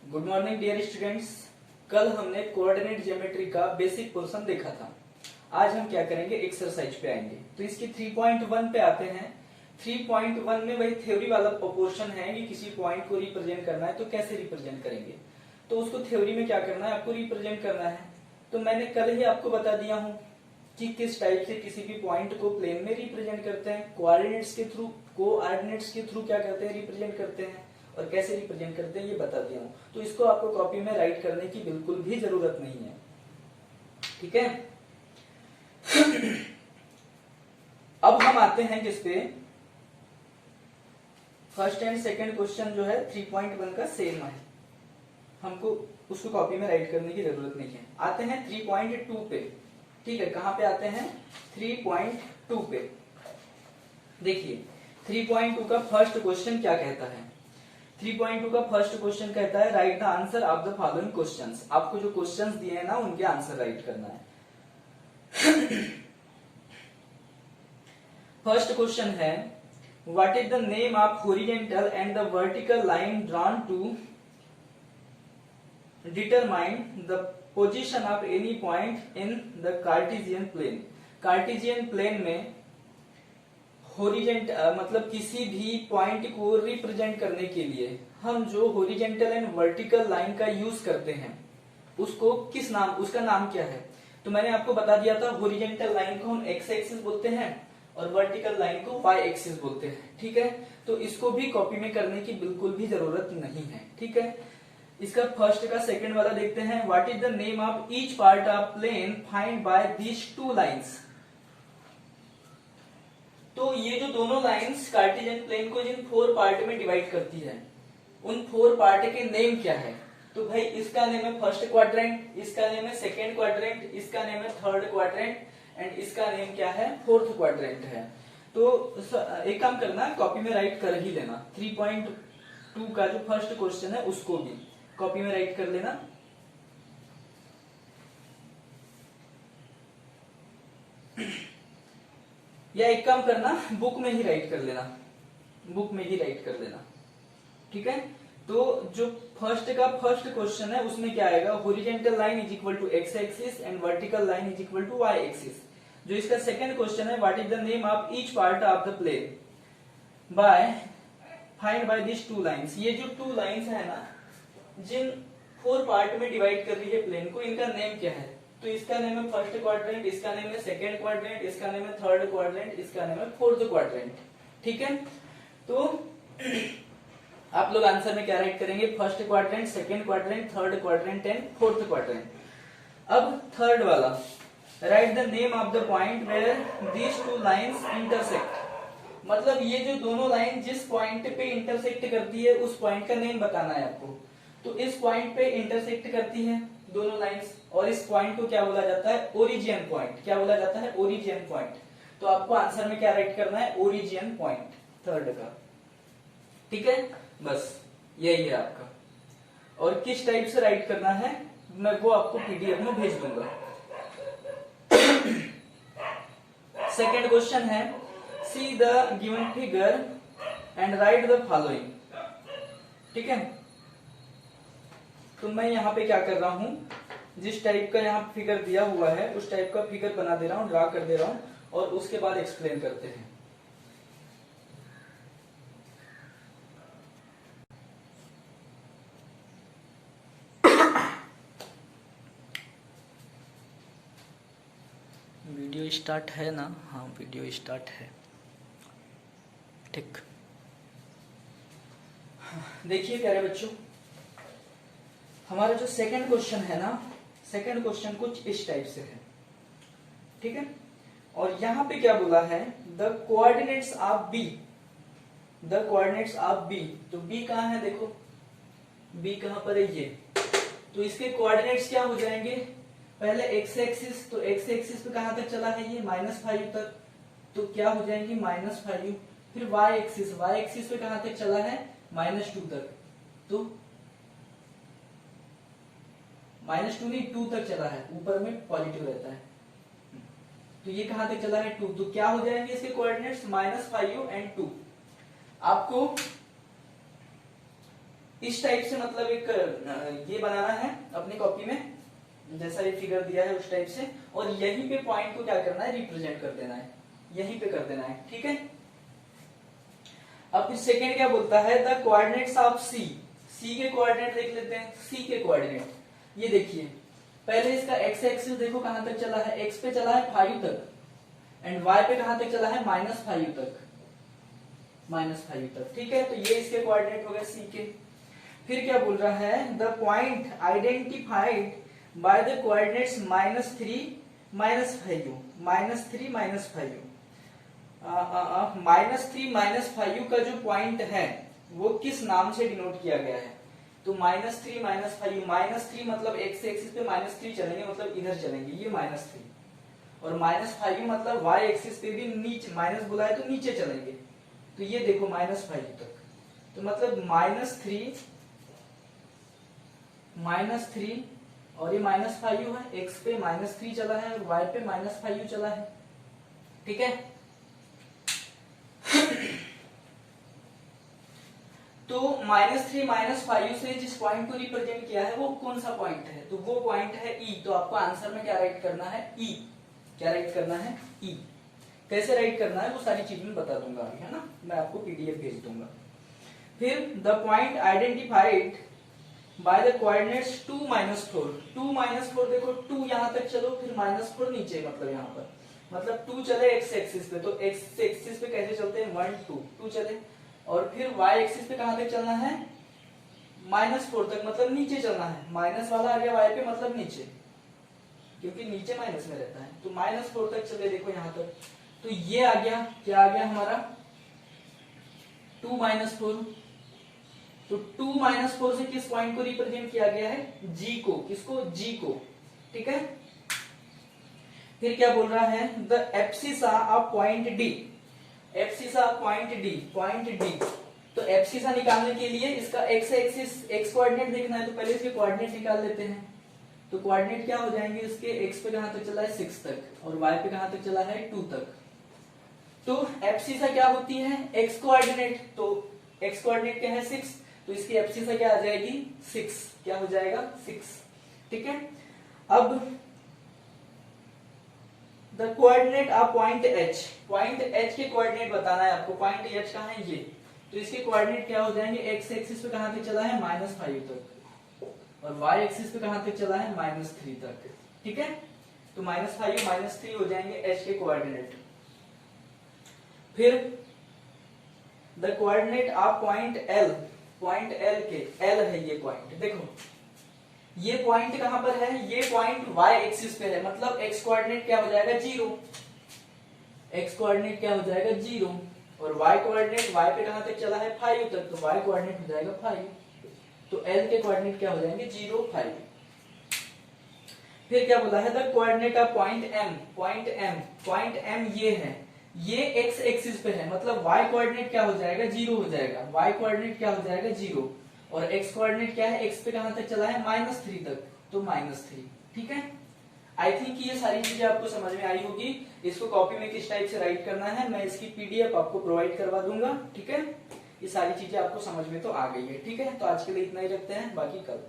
Good morning dear students. कल हमने coordinate geometry का बेसिक पोर्शन देखा था। आज हम क्या करेंगे, एक्सरसाइज पे आएंगे। तो इसकी 3.1 पे आते हैं। 3.1 में वही थ्योरी वाला पोर्शन है कि किसी पॉइंट को रिप्रेजेंट करना है तो कैसे रिप्रेजेंट करेंगे। तो उसको थ्योरी में क्या करना है, आपको रिप्रेजेंट करना है। तो मैंने कल ही आपको बता दिया हूं कि किस टाइप से किसी भी पॉइंट को प्लेन में रिप्रेजेंट करते हैं, कोऑर्डिनेट्स के थ्रू क्या करते हैं, रिप्रेजेंट करते हैं, और कैसे रिप्रेजेंट करते हैं ये बता दिया हूं। तो इसको आपको कॉपी में राइट करने की बिल्कुल भी जरूरत नहीं है, ठीक है। अब हम आते हैं किस पे, फर्स्ट एंड सेकंड क्वेश्चन जो है 3.1 का सेम है, हमको उसको कॉपी में राइट करने की जरूरत नहीं है। आते हैं 3.2 पे, ठीक है। कहां पे आते हैं, 3.2 पे। देखिए 3.2 का फर्स्ट क्वेश्चन क्या कहता है। 3.2 का फर्स्ट क्वेश्चन कहता है right the answer of the following questions. आपको जो क्वेश्चंस दिए हैं ना उनके आंसर राइट करना है। फर्स्ट क्वेश्चन है what is the name of horizontal and the vertical line drawn to determine the position of any point in the Cartesian plane. Cartesian plane में मतलब किसी भी पॉइंट को रिप्रेजेंट करने के लिए हम जो हॉरिजॉन्टल एंड वर्टिकल लाइन का यूज करते हैं उसको किस नाम, उसका नाम क्या है। तो मैंने आपको बता दिया था हॉरिजॉन्टल लाइन को हम एक्स एक्सिस बोलते हैं और वर्टिकल लाइन को वाई एक्सिस बोलते हैं, ठीक है। तो इसको भी कॉपी में करने की बिल्कुल भी जरूरत नहीं है, ठीक है। इसका फर्स्ट का सेकंड वाला देखते हैं। What is the name of each part of plane find by these two lines. तो ये जो दोनों लाइंस कार्टेशियन प्लेन को जिन 4 पार्ट में डिवाइड करती है उन 4 पार्ट के नेम क्या है। तो भाई इसका नेम है फर्स्ट क्वाड्रेंट, इसका नेम है सेकेंड क्वाड्रेंट, इसका नेम है थर्ड क्वाड्रेंट एंड इसका नेम क्या है, फोर्थ क्वाड्रेंट है। तो एक काम करना, कॉपी में राइट कर ही लेना। 3.2 का जो फर्स्ट क्वेश्चन है उसको भी कॉपी में राइट कर लेना। या एक काम करना, बुक में ही राइट कर लेना, बुक में ही राइट कर लेना, ठीक है। तो जो फर्स्ट का फर्स्ट क्वेश्चन है उसमें क्या आएगा, horizontal line is equal to X axis and vertical line is equal to Y axis. जो इसका सेकंड क्वेश्चन है what is the name of each part of the plane by find by this two lines. ये जो two lines है ना जिन 4 part में divide कर रही है प्लेन को, इनका नेम क्या है। तो इसका नेम है फर्स्ट क्वाड्रेंट, इसका नेम है सेकेंड क्वाड्रेंट, इसका नेम है थर्ड क्वाड्रेंट, इसका नेम है फोर्थ क्वाड्रेंट, ठीक है। तो आप लोग आंसर में क्या राइट करेंगे, first quadrant, second quadrant, third quadrant and fourth quadrant. अब थर्ड वाला, write the name of the point where these two lines intersect. मतलब ये जो दोनों लाइन जिस पॉइंट पे इंटरसेक्ट करती है उस पॉइंट का नेम बताना है आपको। तो इस पॉइंट पे इंटरसेक्ट करती है दोनों लाइंस और इस पॉइंट को क्या बोला जाता है, ओरिजिन पॉइंट। क्या बोला जाता है, ओरिजिन पॉइंट। तो आपको आंसर में क्या राइट करना है, ओरिजिन पॉइंट थर्ड का, ठीक है। बस यही है आपका। और किस टाइप से राइट करना है मैं वो आपको पीडीएफ में भेज दूंगा। सेकेंड क्वेश्चन है see the given figure and right the following, ठीक है। तो मैं यहाँ पे क्या कर रहा हूं, जिस टाइप का यहाँ फिगर दिया हुआ है उस टाइप का फिगर बना दे रहा हूं, ड्रा कर दे रहा हूं और उसके बाद एक्सप्लेन करते हैं। वीडियो स्टार्ट है ना, हाँ वीडियो स्टार्ट है, ठीक। देखिए प्यारे बच्चों, हमारा जो सेकंड क्वेश्चन है ना, सेकंड क्वेश्चन कुछ इस टाइप से है, ठीक है। और यहां पे क्या बोला है, the coordinates of B, the coordinates of B. तो बी कहां है, देखो बी कहां पर है, ये। तो इसके कोऑर्डिनेट्स क्या हो जाएंगे, पहले एक्स एक्सिस, तो एक्स एक्सिस पे कहां तक चला है ये, -5 तक, तो क्या हो जाएंगे -5। फिर वाई एक्सिस, वाई एक्सिस पे कहां तक चला है, -2 तक, तो -2 नहीं 2 तक चला है, ऊपर में पॉजिटिव रहता है। तो ये कहां तक चला है, 2। तो क्या हो जाएंगे इसके कोऑर्डिनेट्स, -5 एंड 2। आपको इस टाइप से मतलब एक ये बनाना है अपनी कॉपी में, जैसा ये फिगर दिया है उस टाइप से, और यहीं पे पॉइंट को क्या करना है, रिप्रेजेंट कर देना है, यहीं पे कर देना है, ठीक है। अब सेकेंड क्या बोलता है, द कोऑर्डिनेट्स ऑफ सी, सी के कोऑर्डिनेट देख लेते हैं। सी के कोऑर्डिनेट ये देखिए, पहले इसका एक्स एक्सिस देखो कहां तक चला है, एक्स पे चला है 5 तक, एंड वाई पे कहां तक चला है, -5 तक, -5 तक, ठीक है। तो ये इसके कोऑर्डिनेट हो गए सी के। फिर क्या बोल रहा है, the point identified by the coordinates -3 -5, -3 -5 का जो पॉइंट है वो किस नाम से डिनोट किया गया है, तो -3 -5 मतलब एक्स एक्सिस पे -3 चलेंगे, मतलब इधर चलेंगे, ये -3, और -5 मतलब वाई एक्सिस पे भी नीचे, माइनस बोला है तो नीचे चलेंगे, तो ये देखो -5 तक, तो मतलब -3 और ये -5 है, एक्स पे -3 चला है और वाई पे -5 चला है, ठीक है। तो -3 -5 से जिस पॉइंट को रिप्रेजेंट किया है वो कौन सा पॉइंट है, तो वो पॉइंट है ई। तो आपको आंसर में क्या राइट करना है, ई, क्या राइट करना है, ई। कैसे राइट करना है वो सारी चीज मैं बता दूंगा अभी, है ना, मैं आपको पीडीएफ भेज दूंगा। फिर the point identified by the coordinates 2 -4, 2 -4 देखो, 2 यहां तक चलो, फिर -4 नीचे, मतलब यहाँ पर, मतलब 2 चले एक्स एक्सिस पे, तो एक्स एक्सिस पे कैसे चलते हैं, 1 2 2 चले, और फिर वाई एक्सिस पे कहां तक चलना है, -4 तक, मतलब नीचे चलना है, माइनस वाला आ गया वाई पे, मतलब नीचे, क्योंकि नीचे माइनस में रहता है, तो -4 तक चले, देखो यहां तक, तो ये आ गया, क्या आ गया हमारा, 2 -4, तो 2 -4 से किस पॉइंट को रिप्रेजेंट किया गया है, जी को, किसको, जी को, ठीक है। फिर क्या बोल रहा है, the abscissa of point D, abscissa point D, तो एब्सिसा निकालने के लिए इसका एक्स एक्सिस, एक्स कोऑर्डिनेट देखना है, तो पहले इसके कोऑर्डिनेट निकाल लेते हैं। तो कोऑर्डिनेट क्या हो जाएंगे इसके, एक्स पे कहां तक चला है 6 तक, और वाई पे कहां तक चला है 2 तक। तो एब्सिसा क्या होती है, एक्स कोऑर्डिनेट, तो एक्स कोऑर्डिनेट क्या है 6, तो इसकी एब्सिसा क्या आ जाएगी 6, क्या हो जाएगा 6, ठीक है। अब the coordinate of point H, point H के कोऑर्डिनेट बताना है आपको, पॉइंट एच कहां है, ये, तो इसके कोऑर्डिनेट क्या हो जाएंगे, एक्स एक्सिस पे कहां तक चला है -5 तक, और वाई एक्सिस पे कहां तक चला है -3 तक, ठीक है। तो -5 -3 हो जाएंगे एच के कोऑर्डिनेट। फिर the coordinate of point L, point L के, एल है ये पॉइंट, देखो ये पॉइंट कहां पर है, ये पॉइंट y एक्सिस पे है, मतलब x कोऑर्डिनेट क्या हो जाएगा 0, x कोऑर्डिनेट क्या हो जाएगा 0, और y कोऑर्डिनेट y पे कहां तक चला है 5 तक, तो y कोऑर्डिनेट हो जाएगा 5, तो l के कोऑर्डिनेट क्या हो जाएंगे 0 5। फिर क्या बोला है, the coordinate of point m, point m ये है, ये x एक्सिस पे है, मतलब y कोऑर्डिनेट क्या हो जाएगा 0 हो जाएगा, y कोऑर्डिनेट क्या हो जाएगा 0, और x कोऑर्डिनेट क्या है, x पे कहां तक चला है -3 तक, तो -3, ठीक है। आई थिंक ये सारी चीजें आपको समझ में आई होगी। इसको कॉपी में किस टाइप से राइट करना है मैं इसकी पीडीएफ आपको प्रोवाइड करवा दूंगा, ठीक है। ये सारी चीजें आपको समझ में तो आ गई है, ठीक है। तो आज के लिए इतना ही रखते हैं, बाकी कल।